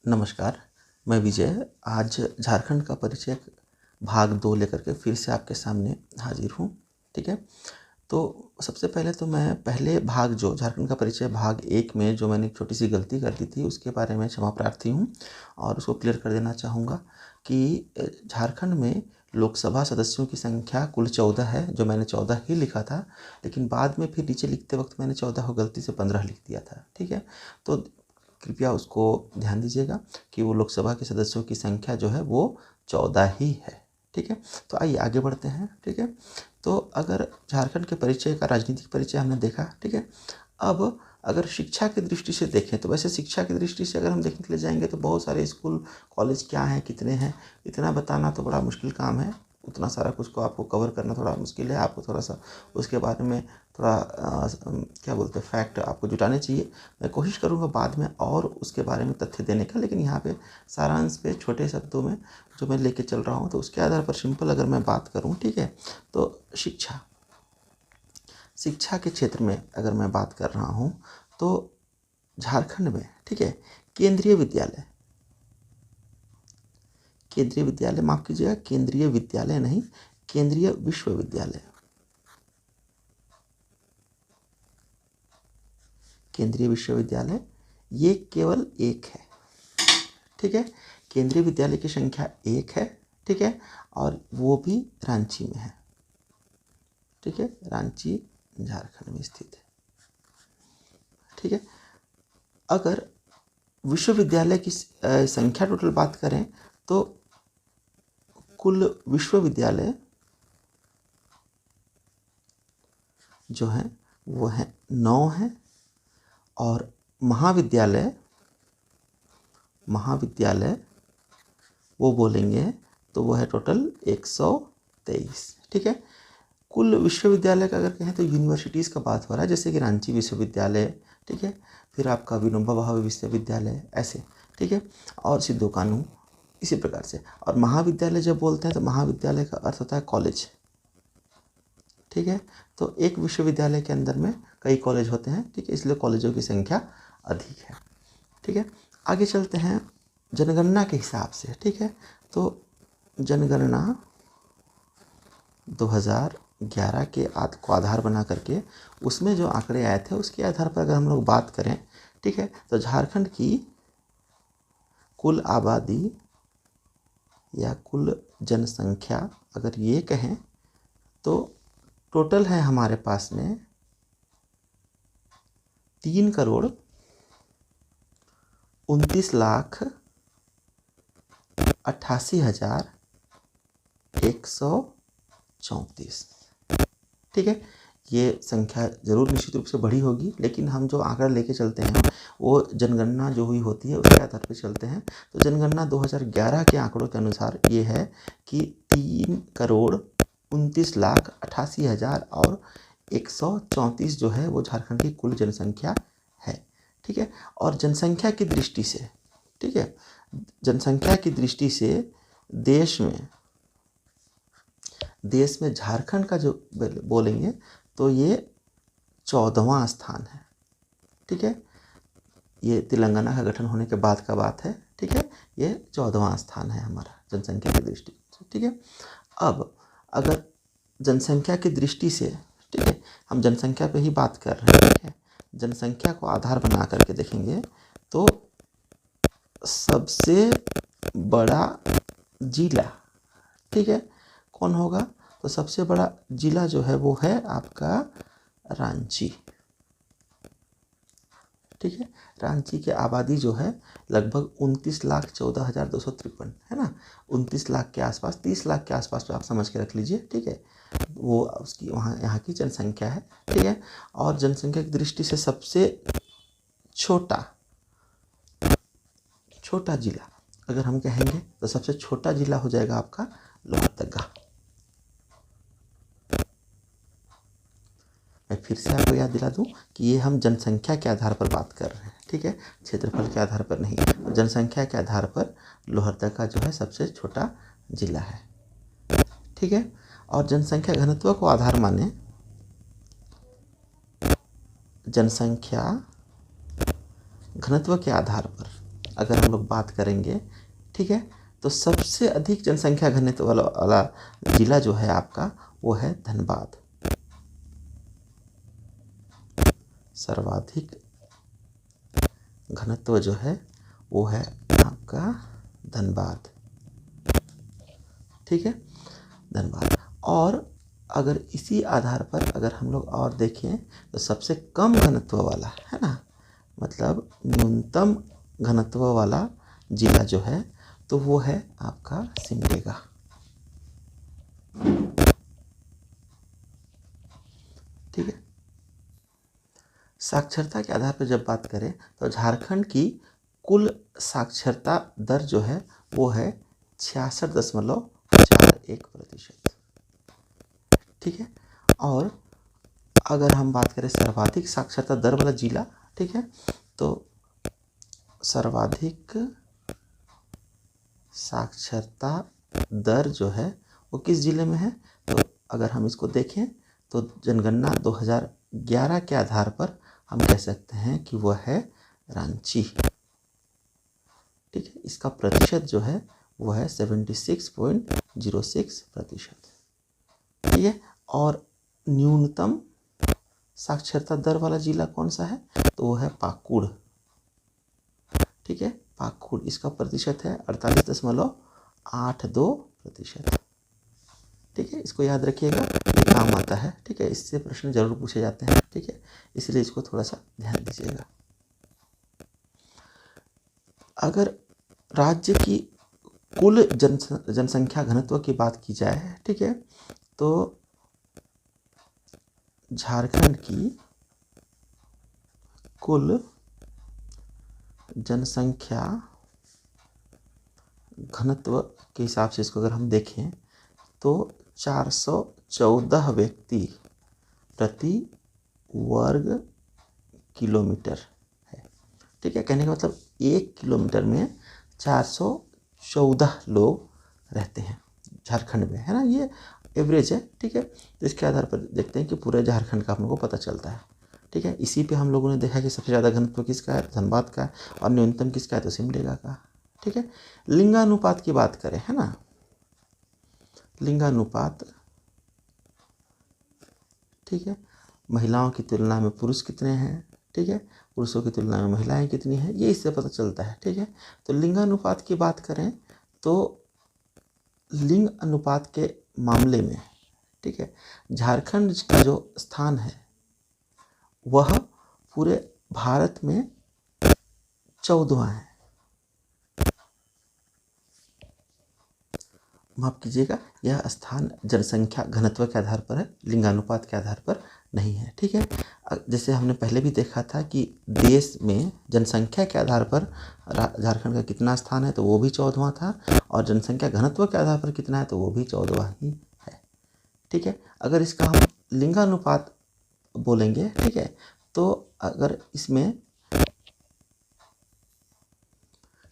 नमस्कार, मैं विजय। आज झारखंड का परिचय भाग 2 लेकर के फिर से आपके सामने हाजिर हूँ। ठीक है? तो सबसे पहले तो मैं पहले भाग जो झारखंड का परिचय भाग 1 में जो मैंने एक छोटी-सी गलती कर दी थी, उसके बारे में क्षमा प्रार्थी हूँ और उसको क्लियर कर देना चाहूँगा कि झारखंड में लोकसभा सदस्यों की संख्या कुल 14 है, जो मैंने 14 ही लिखा था, लेकिन बाद में फिर नीचे लिखते वक़्त मैंने 14 को गलती से 15 लिख दिया था। ठीक है? तो कृपया उसको ध्यान दीजिएगा कि वो लोकसभा के सदस्यों की संख्या जो है वो 14 ही है। ठीक है? तो आइए आगे बढ़ते हैं। ठीक है? तो अगर झारखंड के परिचय का राजनीतिक परिचय हमने देखा, ठीक है? अब अगर शिक्षा की दृष्टि से देखें तो वैसे शिक्षा की दृष्टि से अगर हम देखने के लिए जाएंगे तो बहुत सारे स्कूल कॉलेज क्या हैं, कितने हैं, इतना बताना तो बड़ा मुश्किल काम है। उतना सारा कुछ को आपको कवर करना थोड़ा मुश्किल है। आपको थोड़ा सा उसके बारे में थोड़ा क्या बोलते हैं, फैक्ट आपको जुटाने चाहिए। मैं कोशिश करूँगा बाद में और उसके बारे में तथ्य देने का, लेकिन यहाँ पे सारांश पे छोटे शब्दों में जो मैं लेके चल रहा हूँ तो उसके आधार पर सिंपल अगर मैं बात करूँ, ठीक है? तो शिक्षा के क्षेत्र में अगर मैं बात कर रहा हूँ तो झारखंड में, ठीक है, केंद्रीय विद्यालय माफ़ कीजिएगा, केंद्रीय विद्यालय नहीं, केंद्रीय विश्वविद्यालय, केंद्रीय विश्वविद्यालय ये केवल एक है। ठीक है? केंद्रीय विद्यालय की संख्या 1 है। ठीक है? और वो भी रांची में है। ठीक है? रांची झारखंड में स्थित है। ठीक है? अगर विश्वविद्यालय की संख्या टोटल बात करें तो कुल विश्वविद्यालय जो है वो है 9 है और महाविद्यालय वो बोलेंगे तो वो है टोटल 123। ठीक है? कुल विश्वविद्यालय का अगर कहें तो यूनिवर्सिटीज़ का बात हो रहा है, जैसे कि रांची विश्वविद्यालय, ठीक है, फिर आपका विनोबा भावे विश्वविद्यालय, ऐसे। ठीक है? और सिद्धू कानू, इसी प्रकार से। और महाविद्यालय जब बोलते हैं तो महाविद्यालय का अर्थ होता है कॉलेज। ठीक है? तो एक विश्वविद्यालय के अंदर में कई कॉलेज होते हैं। ठीक है? इसलिए कॉलेजों की संख्या अधिक है। ठीक है? आगे चलते हैं जनगणना के हिसाब से। ठीक है? तो जनगणना 2011 के को आधार बना करके उसमें जो आंकड़े आए थे उसके आधार पर अगर हम लोग बात करें, ठीक है, तो झारखंड की कुल आबादी या कुल जनसंख्या अगर ये कहें तो टोटल है हमारे पास में 3,29,88,134। ठीक है? ये संख्या ज़रूर निश्चित रूप से बढ़ी होगी, लेकिन हम जो आंकड़ा लेके चलते हैं वो जनगणना जो हुई होती है उसके आधार पर चलते हैं। तो जनगणना 2011 के आंकड़ों के अनुसार ये है कि 3,29,88,000 और 134 जो है वो झारखंड की कुल जनसंख्या है। ठीक है? और जनसंख्या की दृष्टि से, ठीक है, जनसंख्या की दृष्टि से देश में झारखंड का जो बोलेंगे तो ये 14वां स्थान है। ठीक है? ये तेलंगाना का गठन होने के बाद का बात है। ठीक है? ये 14वां स्थान है हमारा जनसंख्या की दृष्टि से। ठीक है? अब अगर जनसंख्या की दृष्टि से, ठीक है, हम जनसंख्या पे ही बात कर रहे हैं, ठीक है, जनसंख्या को आधार बना करके देखेंगे तो सबसे बड़ा जिला, ठीक है, कौन होगा? तो सबसे बड़ा जिला जो है वो है आपका रांची। ठीक है? रांची की आबादी जो है लगभग 29,14,253 है ना, 29 लाख के आसपास, 30 लाख के आसपास तो आप समझ के रख लीजिए। ठीक है? वो उसकी वहाँ यहाँ की जनसंख्या है। ठीक है? और जनसंख्या की दृष्टि से सबसे छोटा जिला अगर हम कहेंगे तो सबसे छोटा जिला हो जाएगा आपका लोहरदगा। मैं फिर से आपको याद दिला दूं कि ये हम जनसंख्या के आधार पर बात कर रहे हैं। ठीक है? क्षेत्रफल के आधार पर नहीं, जनसंख्या के आधार पर लोहरदगा जो है सबसे छोटा जिला है। ठीक है? और जनसंख्या घनत्व को आधार माने, जनसंख्या घनत्व के आधार पर अगर हम लोग बात करेंगे, ठीक है, तो सबसे अधिक जनसंख्या घनत्व वाला जिला जो है आपका वो है धनबाद। सर्वाधिक घनत्व जो है वो है आपका धनबाद, ठीक है, धनबाद। और अगर इसी आधार पर अगर हम लोग और देखें तो सबसे कम घनत्व वाला है ना, मतलब न्यूनतम घनत्व वाला जिला जो है तो वो है आपका सिमडेगा, ठीक है। साक्षरता के आधार पर जब बात करें तो झारखंड की कुल साक्षरता दर जो है वो है 66.41%, ठीक है। और अगर हम बात करें सर्वाधिक साक्षरता दर वाला जिला, ठीक है, तो सर्वाधिक साक्षरता दर जो है वो किस जिले में है, तो अगर हम इसको देखें तो जनगणना 2011 के आधार पर हम कह सकते हैं कि वह है रांची, ठीक है। इसका प्रतिशत जो है वो है 76.06%, ठीक है। और न्यूनतम साक्षरता दर वाला जिला कौन सा है, तो वो है पाकुड़, ठीक है, पाकुड़। इसका प्रतिशत है 48.82%, ठीक है। इसको याद रखिएगा, ये काम आता है, ठीक है, इससे प्रश्न जरूर पूछे जाते हैं, ठीक है, इसलिए इसको थोड़ा सा ध्यान दीजिएगा। अगर राज्य की कुल जनसंख्या घनत्व की बात की जाए, ठीक है, तो झारखंड की कुल जनसंख्या घनत्व के हिसाब से इसको अगर हम देखें तो 414 व्यक्ति प्रति वर्ग किलोमीटर है, ठीक है। कहने का मतलब 1 किलोमीटर में 414 लोग रहते हैं झारखंड में, है ना, ये एवरेज है, ठीक है। तो इसके आधार पर देखते हैं कि पूरे झारखंड का हम लोग को पता चलता है, ठीक है। इसी पे हम लोगों ने देखा कि सबसे ज़्यादा घनत्व किसका है, धनबाद का, और न्यूनतम किसका है, तो सिमडेगा का, ठीक है। लिंगानुपात की बात करें, है ना, लिंगानुपात, ठीक है, महिलाओं की तुलना में पुरुष कितने हैं, ठीक है, पुरुषों की तुलना में महिलाएं कितनी हैं, ये इससे पता चलता है, ठीक है। तो लिंगानुपात की बात करें तो लिंग अनुपात के मामले में, ठीक है, झारखंड का जो स्थान है वह पूरे भारत में 14वां है। माफ कीजिएगा, यह स्थान जनसंख्या घनत्व के आधार पर है, लिंगानुपात के आधार पर नहीं है, ठीक है। जैसे हमने पहले भी देखा था कि देश में जनसंख्या के आधार पर झारखंड का कितना स्थान है, तो वो भी 14वां था, और जनसंख्या घनत्व के आधार पर कितना है, तो वो भी 14वां ही है, ठीक है। अगर इसका हम लिंगानुपात बोलेंगे, ठीक है, तो अगर इसमें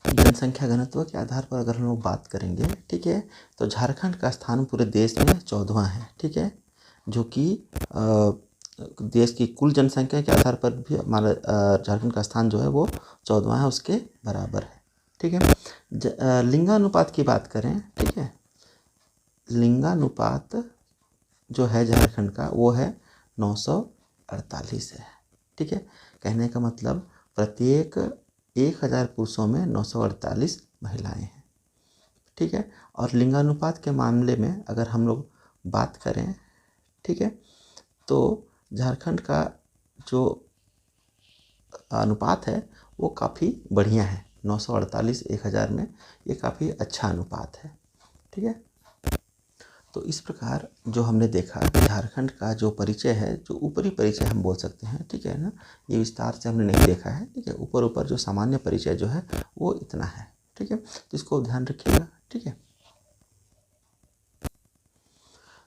जनसंख्या घनत्व के आधार पर अगर हम लोग बात करेंगे, ठीक है, तो झारखंड का स्थान पूरे देश में 14वां है, ठीक है, जो कि देश की कुल जनसंख्या के आधार पर भी हमारा झारखंड का स्थान जो है वो 14वां है, उसके बराबर है, ठीक है। लिंगानुपात की बात करें, ठीक है, लिंगानुपात जो है झारखंड का वो है 948 है, ठीक है। कहने का मतलब प्रत्येक 1000 पुरुषों में 948 महिलाएं हैं, ठीक है। और लिंगानुपात के मामले में अगर हम लोग बात करें, ठीक है, तो झारखंड का जो अनुपात है वो काफ़ी बढ़िया है, 948 1000 में, ये काफ़ी अच्छा अनुपात है, ठीक है। तो इस प्रकार जो हमने देखा झारखंड का जो परिचय है, जो ऊपरी परिचय हम बोल सकते हैं, ठीक है ना, ये विस्तार से हमने नहीं देखा है, ठीक है, ऊपर ऊपर जो सामान्य परिचय जो है वो इतना है, ठीक है, तो इसको ध्यान रखिएगा, ठीक है।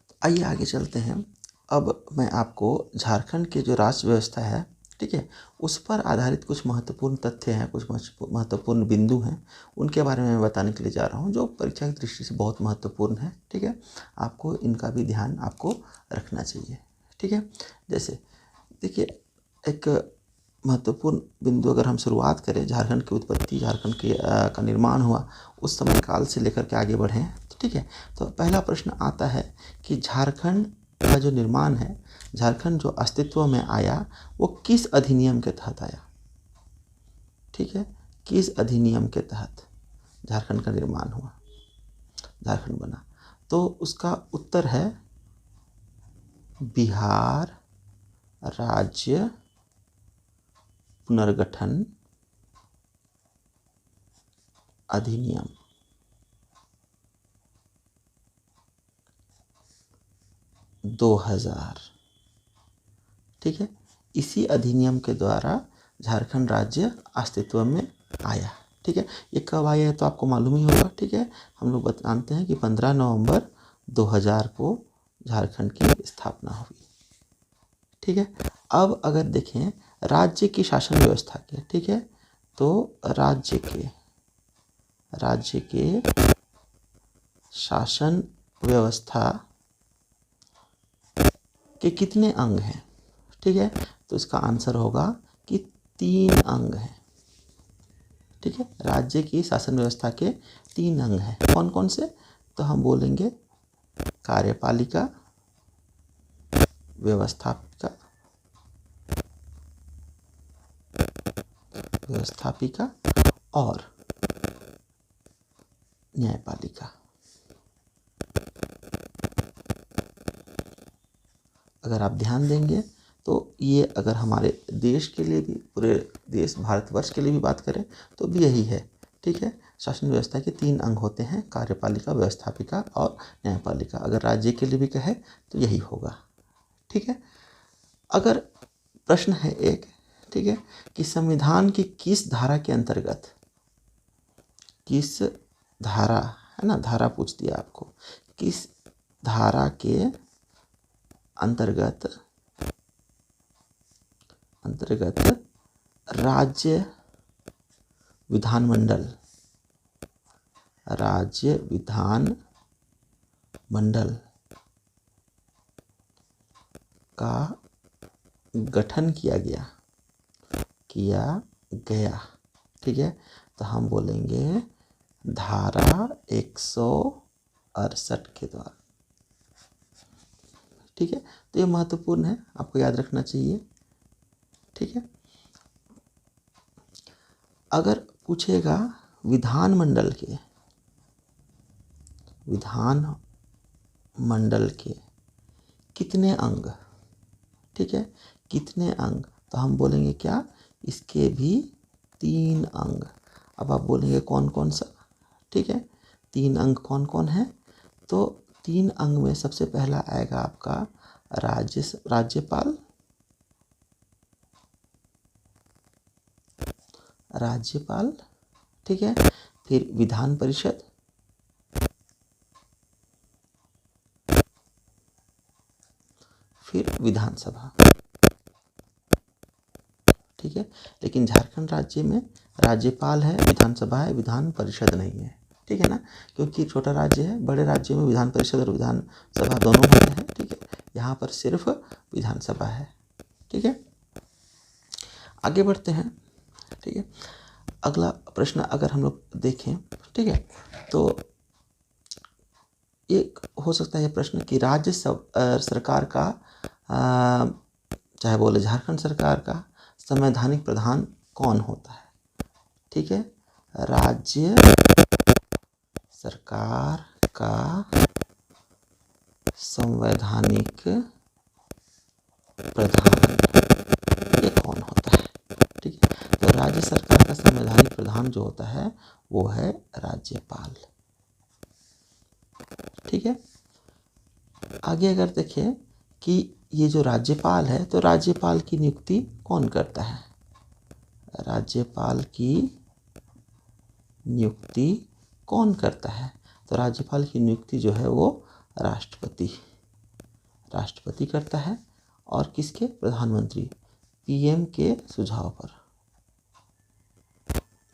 तो आइए आगे चलते हैं। अब मैं आपको झारखंड की जो राष्ट्र व्यवस्था है, ठीक है, उस पर आधारित कुछ महत्वपूर्ण तथ्य हैं, कुछ महत्वपूर्ण बिंदु हैं, उनके बारे में मैं बताने के लिए जा रहा हूँ, जो परीक्षा की दृष्टि से बहुत महत्वपूर्ण है, ठीक है। आपको इनका भी ध्यान आपको रखना चाहिए, ठीक है। जैसे देखिए, एक महत्वपूर्ण बिंदु अगर हम शुरुआत करें, झारखंड की उत्पत्ति, झारखंड के का निर्माण हुआ उस समय काल से लेकर के आगे बढ़े, तो ठीक है। तो पहला प्रश्न आता है कि झारखंड का जो निर्माण है, झारखंड जो अस्तित्व में आया वो किस अधिनियम के तहत आया, ठीक है, किस अधिनियम के तहत झारखंड का निर्माण हुआ, झारखंड बना। तो उसका उत्तर है बिहार राज्य पुनर्गठन अधिनियम। - 2000, ठीक है। इसी अधिनियम के द्वारा झारखंड राज्य अस्तित्व में आया, ठीक है। ये कब आया है तो आपको मालूम ही होगा, ठीक है। हम लोग जानते हैं कि 15 नवंबर 2000 को झारखंड की स्थापना हुई, ठीक है। अब अगर देखें राज्य की शासन व्यवस्था के, ठीक है, तो राज्य के शासन व्यवस्था के कितने अंग हैं, ठीक है। तो इसका आंसर होगा कि 3 अंग हैं, ठीक है। राज्य की शासन व्यवस्था के 3 अंग हैं। कौन कौन से? तो हम बोलेंगे कार्यपालिका, व्यवस्थापिका और न्यायपालिका। अगर आप ध्यान देंगे तो ये अगर हमारे देश के लिए भी, पूरे देश भारतवर्ष के लिए भी बात करें तो भी यही है, ठीक है। शासन व्यवस्था के 3 अंग होते हैं, कार्यपालिका, व्यवस्थापिका और न्यायपालिका। अगर राज्य के लिए भी कहे तो यही होगा, ठीक है। अगर प्रश्न है एक, ठीक है, कि संविधान की किस धारा के अंतर्गत, किस धारा, है ना, धारा पूछ दिया आपको, किस धारा के अंतर्गत राज्य विधानमंडल का गठन किया गया, ठीक है। तो हम बोलेंगे धारा 168 के द्वारा, ठीक है। तो ये महत्वपूर्ण है, आपको याद रखना चाहिए, ठीक है। अगर पूछेगा विधानमंडल के कितने अंग, ठीक है, कितने अंग, तो हम बोलेंगे क्या, इसके भी 3 अंग। अब आप बोलेंगे कौन कौन सा, ठीक है, 3 अंग कौन कौन है? तो 3 अंग में सबसे पहला आएगा आपका राज्यपाल, ठीक है। फिर विधान परिषद, फिर विधानसभा, ठीक है। लेकिन झारखंड राज्य में राज्यपाल है, विधानसभा है, विधान परिषद नहीं है, ठीक है ना, क्योंकि छोटा राज्य है। बड़े राज्य में विधान परिषद और विधानसभा दोनों होते हैं, ठीक है। यहाँ पर सिर्फ विधानसभा है, ठीक है। आगे बढ़ते हैं, ठीक है। अगला प्रश्न अगर हम लोग देखें, ठीक है, तो एक हो सकता है प्रश्न कि राज्य सरकार का, चाहे बोले झारखंड सरकार का संवैधानिक प्रधान कौन होता है, ठीक है। राज्य सरकार का संवैधानिक प्रधान ये कौन होता है, ठीक है। तो राज्य सरकार का संवैधानिक प्रधान जो होता है वो है राज्यपाल, ठीक है। आगे अगर देखें कि ये जो राज्यपाल है, तो राज्यपाल की नियुक्ति कौन करता है? राज्यपाल की नियुक्ति कौन करता है? तो राज्यपाल की नियुक्ति जो है वो राष्ट्रपति करता है। और किसके? प्रधानमंत्री, पीएम के सुझाव पर,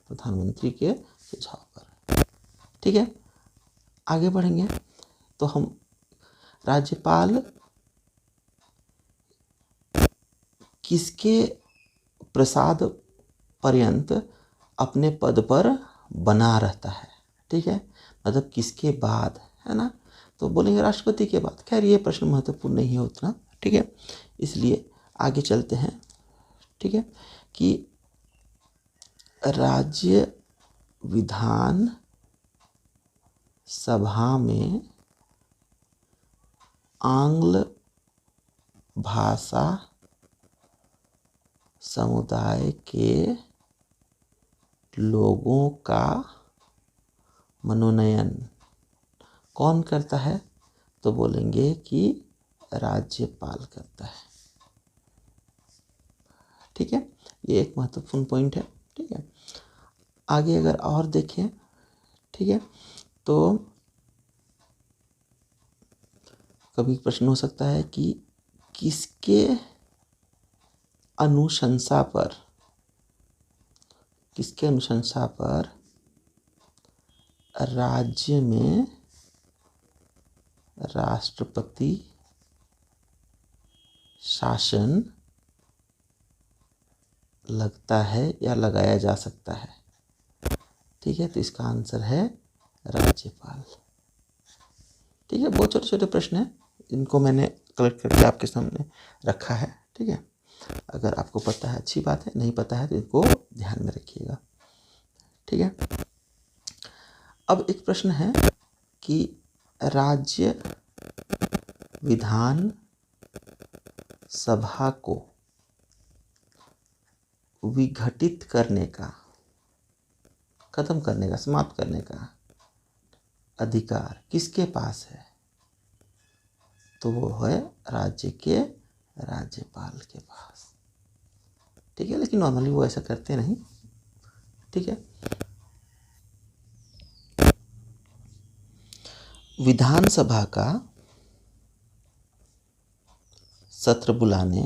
प्रधानमंत्री के सुझाव पर, ठीक है। आगे बढ़ेंगे तो हम किसके प्रसाद पर्यंत अपने पद पर बना रहता है। ठीक है, मतलब किसके बाद, है ना, तो बोलेंगे राष्ट्रपति के बाद। खैर ये प्रश्न महत्वपूर्ण नहीं है उतना, ठीक है, इसलिए आगे चलते हैं। ठीक है, कि राज्य विधान सभा में आंग्ल भाषा समुदाय के लोगों का मनोनयन कौन करता है, तो बोलेंगे कि राज्यपाल करता है। ठीक है, ये एक महत्वपूर्ण पॉइंट है। ठीक है, आगे अगर और देखें, ठीक है, तो कभी प्रश्न हो सकता है कि किसके अनुशंसा पर राज्य में राष्ट्रपति शासन लगता है या लगाया जा सकता है। ठीक है, तो इसका आंसर है राज्यपाल। ठीक है, बहुत छोटे छोटे प्रश्न हैं, इनको मैंने कलेक्ट करके आपके सामने रखा है। ठीक है, अगर आपको पता है अच्छी बात है, नहीं पता है तो इनको ध्यान में रखिएगा। ठीक है, अब एक प्रश्न है कि राज्य विधान सभा को विघटित करने का, खत्म करने का, समाप्त करने का अधिकार किसके पास है, तो वो है राज्य के राज्यपाल के पास। ठीक है, लेकिन नॉर्मली वो ऐसा करते नहीं। ठीक है, विधानसभा का सत्र बुलाने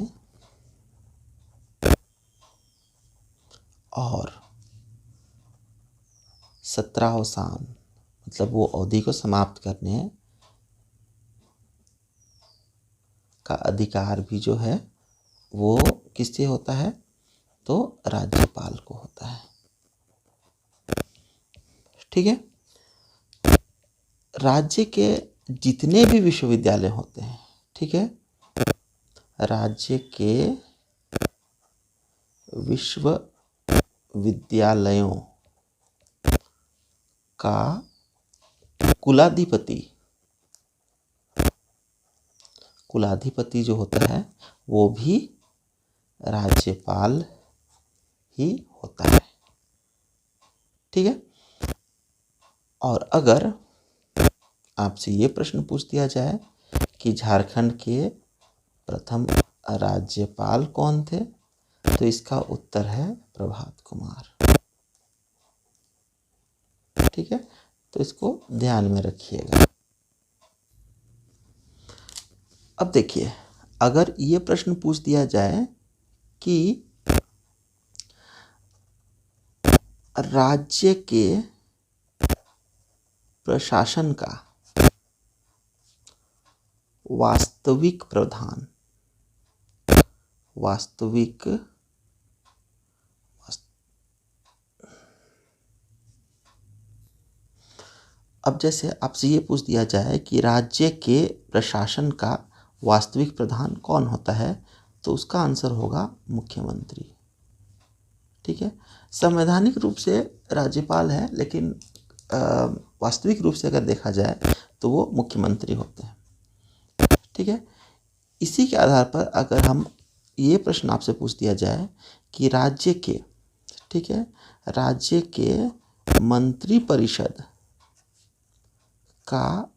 और सत्रावसान, मतलब वो अवधि को समाप्त करने का अधिकार भी जो है वो किससे होता है, तो राज्यपाल को होता है। ठीक है, राज्य के जितने भी विश्वविद्यालय होते हैं, ठीक है, राज्य के विश्वविद्यालयों का कुलाधिपति जो होता है वो भी राज्यपाल ही होता है। ठीक है, और अगर आपसे ये प्रश्न पूछ दिया जाए कि झारखंड के प्रथम राज्यपाल कौन थे, तो इसका उत्तर है प्रभात कुमार। ठीक है, तो इसको ध्यान में रखिएगा। अब देखिए, अगर ये प्रश्न पूछ दिया जाए कि राज्य के प्रशासन का वास्तविक प्रधान, अब जैसे आपसे ये पूछ दिया जाए कि राज्य के प्रशासन का वास्तविक प्रधान कौन होता है, तो उसका आंसर होगा मुख्यमंत्री। ठीक है, संवैधानिक रूप से राज्यपाल है, लेकिन वास्तविक रूप से अगर देखा जाए तो वो मुख्यमंत्री होते हैं। ठीक है, इसी के आधार पर अगर हम ये प्रश्न आपसे पूछ दिया जाए कि राज्य के, ठीक है, राज्य के मंत्रिपरिषद का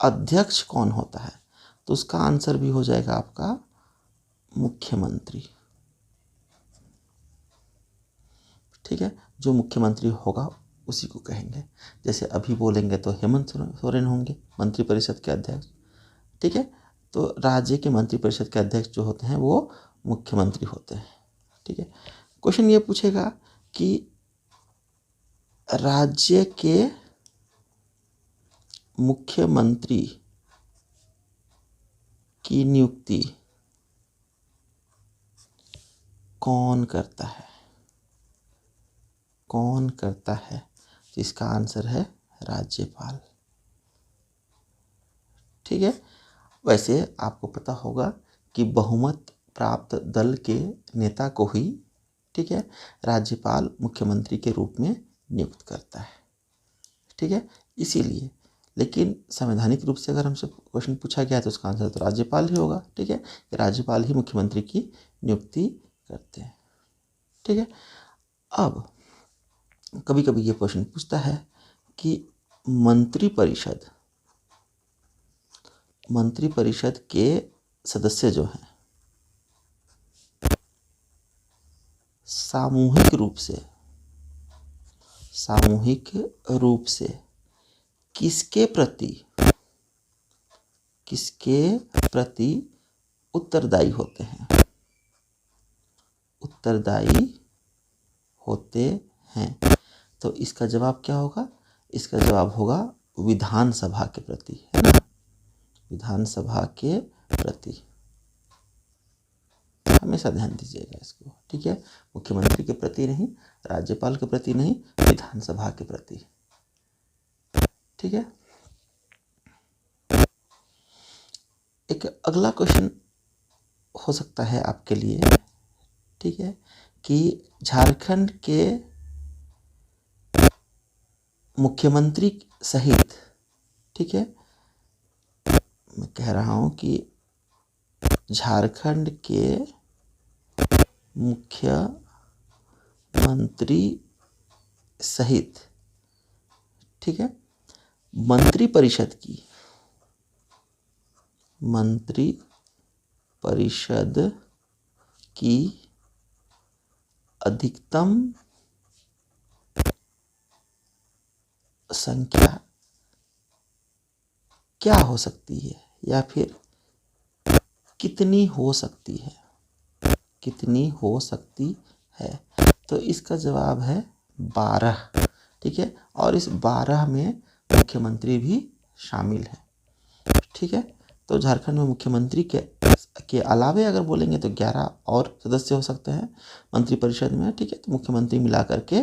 अध्यक्ष कौन होता है, तो उसका आंसर भी हो जाएगा आपका मुख्यमंत्री। ठीक है, जो मुख्यमंत्री होगा उसी को कहेंगे। जैसे अभी बोलेंगे तो हेमंत सोरेन होंगे मंत्रिपरिषद के अध्यक्ष। ठीक है, तो राज्य के मंत्रिपरिषद के अध्यक्ष जो होते हैं वो मुख्यमंत्री होते हैं। ठीक है, क्वेश्चन ये पूछेगा कि राज्य के मुख्यमंत्री की नियुक्ति कौन करता है? कौन करता है? तो इसका आंसर है राज्यपाल। ठीक है। वैसे आपको पता होगा कि बहुमत प्राप्त दल के नेता को ही, ठीक है, राज्यपाल मुख्यमंत्री के रूप में नियुक्त करता है। ठीक है, इसीलिए, लेकिन संवैधानिक रूप से अगर हमसे क्वेश्चन पूछा गया तो उसका आंसर तो राज्यपाल ही होगा। ठीक है, राज्यपाल ही मुख्यमंत्री की नियुक्ति करते हैं। ठीक है। अब कभी कभी ये क्वेश्चन पूछता है कि मंत्रिपरिषद के सदस्य जो हैं सामूहिक रूप से किसके प्रति उत्तरदायी होते हैं? तो इसका जवाब क्या होगा? इसका जवाब होगा विधानसभा के प्रति, है ना, विधानसभा के प्रति। हमेशा ध्यान दीजिएगा इसको। ठीक है, मुख्यमंत्री के प्रति नहीं, राज्यपाल के प्रति नहीं, विधानसभा के प्रति। ठीक है। एक अगला क्वेश्चन हो सकता है आपके लिए, ठीक है, कि झारखंड के मुख्यमंत्री सहित, ठीक है, मैं कह रहा हूं कि झारखंड के मुख्यमंत्री सहित, ठीक है, मंत्रिपरिषद की अधिकतम संख्या क्या हो सकती है, या फिर कितनी हो सकती है? तो इसका जवाब है 12। ठीक है, और इस 12 में मुख्यमंत्री भी शामिल है। ठीक है, तो झारखंड में मुख्यमंत्री के अलावे अगर बोलेंगे तो 11 और सदस्य हो सकते हैं मंत्रिपरिषद में। ठीक है, तो मुख्यमंत्री मिला करके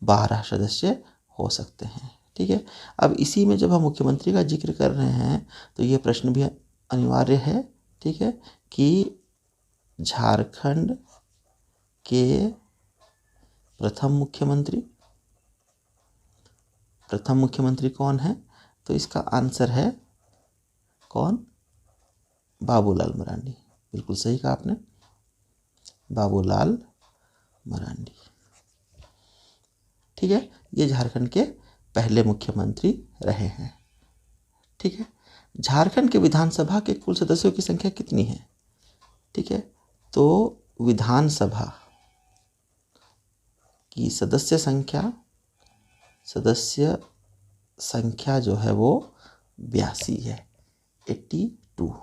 12 सदस्य हो सकते हैं। ठीक है, अब इसी में जब हम मुख्यमंत्री का जिक्र कर रहे हैं तो ये प्रश्न भी अनिवार्य है, ठीक है, कि झारखंड के प्रथम मुख्यमंत्री कौन है? तो इसका आंसर है कौन? बाबूलाल मरांडी। बिल्कुल सही कहा आपने, बाबूलाल मरांडी। ठीक है, ये झारखंड के पहले मुख्यमंत्री रहे हैं। ठीक है, झारखंड के विधानसभा के कुल सदस्यों की संख्या कितनी है? ठीक है, तो विधानसभा की सदस्य संख्या जो है वो 82 है, 82।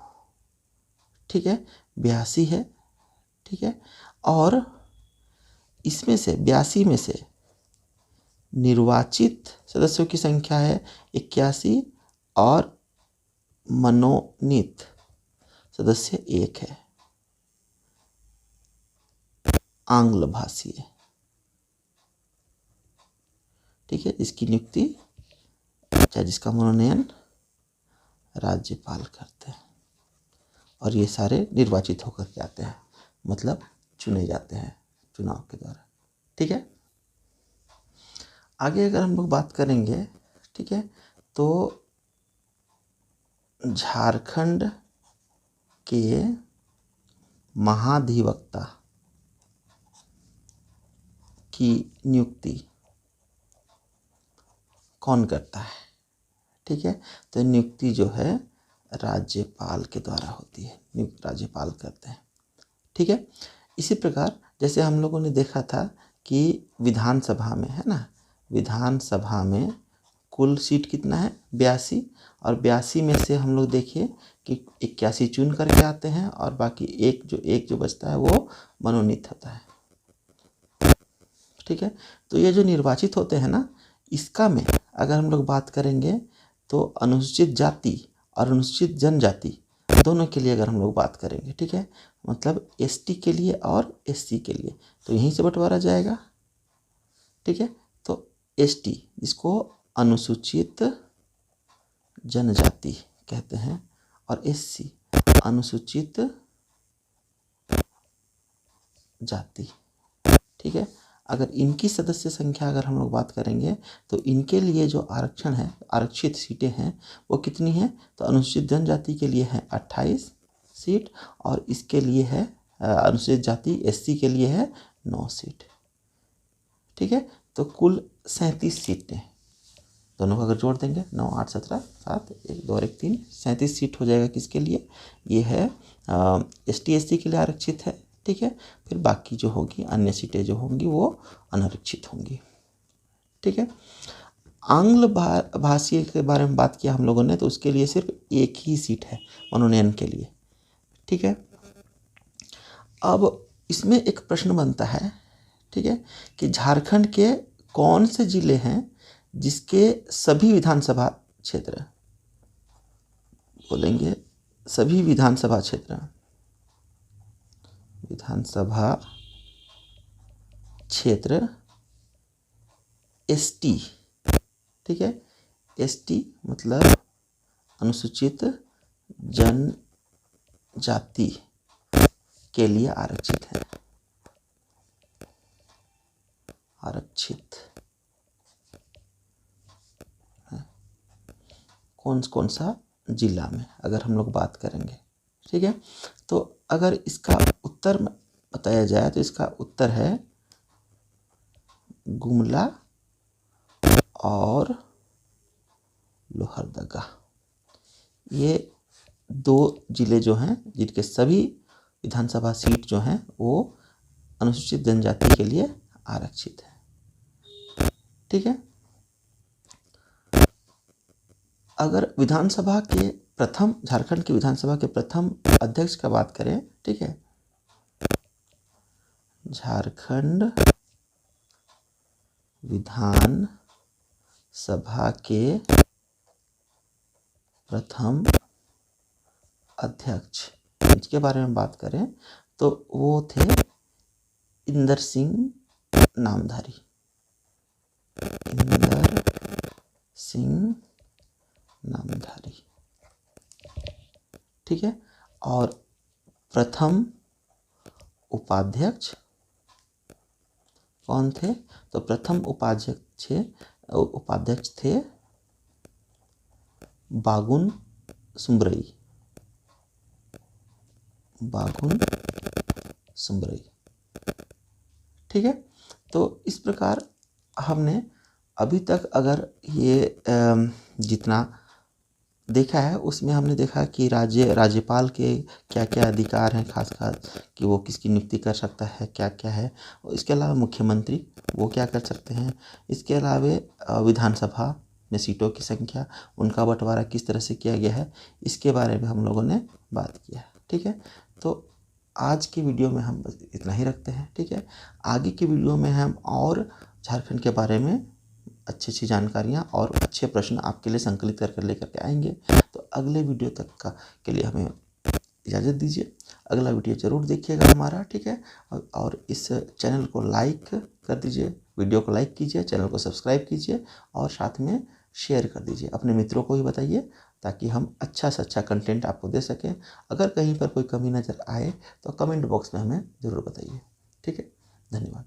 ठीक है, 82 है। ठीक है, और इसमें से 82 में से निर्वाचित सदस्यों की संख्या है 81 और मनोनीत सदस्य 1 है, आंग्ल भाषीय। ठीक है, इसकी नियुक्ति चाहे जिसका मनोनयन राज्यपाल करते हैं, और ये सारे निर्वाचित होकर के आते हैं, मतलब चुने जाते हैं चुनाव के द्वारा। ठीक है, आगे अगर हम लोग बात करेंगे, ठीक है, तो झारखंड के महाधिवक्ता की नियुक्ति कौन करता है? ठीक है, तो नियुक्ति जो है राज्यपाल के द्वारा होती है, नियुक्त राज्यपाल करते हैं। ठीक है, इसी प्रकार जैसे हम लोगों ने देखा था कि विधानसभा में, है ना, विधानसभा में कुल सीट कितना है? 82, और 82 में से हम लोग देखिए कि 81 चुन करके आते हैं, और बाकी एक जो बचता है वो मनोनीत होता है। ठीक है, तो ये जो निर्वाचित होते हैं ना, इसका में अगर हम लोग बात करेंगे तो अनुसूचित जाति और अनुसूचित जनजाति दोनों के लिए अगर हम लोग बात करेंगे, ठीक है, मतलब एसटी के लिए और एससी के लिए, तो यहीं से बंटवारा जाएगा। ठीक है, तो एसटी जिसको अनुसूचित जनजाति कहते हैं और एससी अनुसूचित जाति। ठीक है, अगर इनकी सदस्य संख्या अगर हम लोग बात करेंगे तो इनके लिए जो आरक्षण है, आरक्षित सीटें हैं वो कितनी हैं, तो अनुसूचित जनजाति के लिए है 28 सीट और इसके लिए है अनुसूचित जाति एससी के लिए है 9 सीट। ठीक है, तो कुल 37 सीटें दोनों को अगर जोड़ देंगे 9 8 17 7 1 2 और 1 3 37 सीट हो जाएगा। किसके लिए, ये है एसटी एससी के लिए आरक्षित है। ठीक है, फिर बाकी जो होगी अन्य सीटें जो होंगी वो अनारक्षित होंगी। ठीक है, आंग्ल भाषी के बारे में बात किया हम लोगों ने, तो उसके लिए सिर्फ एक ही सीट है मनोनयन के लिए। ठीक है, अब इसमें एक प्रश्न बनता है, ठीक है, कि झारखंड के कौन से जिले हैं जिसके सभी विधानसभा क्षेत्र, बोलेंगे सभी विधानसभा क्षेत्र, विधानसभा क्षेत्र एसटी। ठीक है, एसटी मतलब अनुसूचित जनजाति के लिए आरक्षित है, आरक्षित है कौन सा जिला में अगर हम लोग बात करेंगे। ठीक है, तो अगर इसका उत्तर बताया जाए तो इसका उत्तर है गुमला और लोहरदगा। ये 2 जिले जो हैं जिनके सभी विधानसभा सीट जो हैं वो अनुसूचित जनजाति के लिए आरक्षित है। ठीक है, अगर विधानसभा के प्रथम, झारखंड की विधानसभा के प्रथम अध्यक्ष का बात करें, ठीक है, झारखंड विधान सभा के प्रथम अध्यक्ष इसके बारे में बात करें तो वो थे इंदर सिंह नामधारी, इंदर सिंह नामधारी। ठीक है, और प्रथम उपाध्यक्ष कौन थे, तो प्रथम उपाध्यक्ष थे बागुन सुम्बरई, बागुन सुम्बरई। ठीक है, तो इस प्रकार हमने अभी तक अगर ये जितना देखा है उसमें हमने देखा कि राज्यपाल के क्या क्या अधिकार हैं, खास कि वो किसकी नियुक्ति कर सकता है, क्या क्या है। और इसके अलावा मुख्यमंत्री वो क्या कर सकते हैं। इसके अलावा विधानसभा में सीटों की संख्या, उनका बंटवारा किस तरह से किया गया है, इसके बारे में हम लोगों ने बात किया है। ठीक है, तो आज की वीडियो में हम बस इतना ही रखते हैं। ठीक है, आगे की वीडियो में हम और झारखंड के बारे में अच्छी जानकारियाँ और अच्छे प्रश्न आपके लिए संकलित कर लेकर के आएंगे। तो अगले वीडियो तक के लिए हमें इजाज़त दीजिए। अगला वीडियो ज़रूर देखिएगा हमारा। ठीक है, और इस चैनल को लाइक कर दीजिए, वीडियो को लाइक कीजिए, चैनल को सब्सक्राइब कीजिए और साथ में शेयर कर दीजिए, अपने मित्रों को भी बताइए ताकि हम अच्छा से अच्छा कंटेंट आपको दे सकें। अगर कहीं पर कोई कमी नज़र आए तो कमेंट बॉक्स में हमें ज़रूर बताइए। ठीक है, धन्यवाद।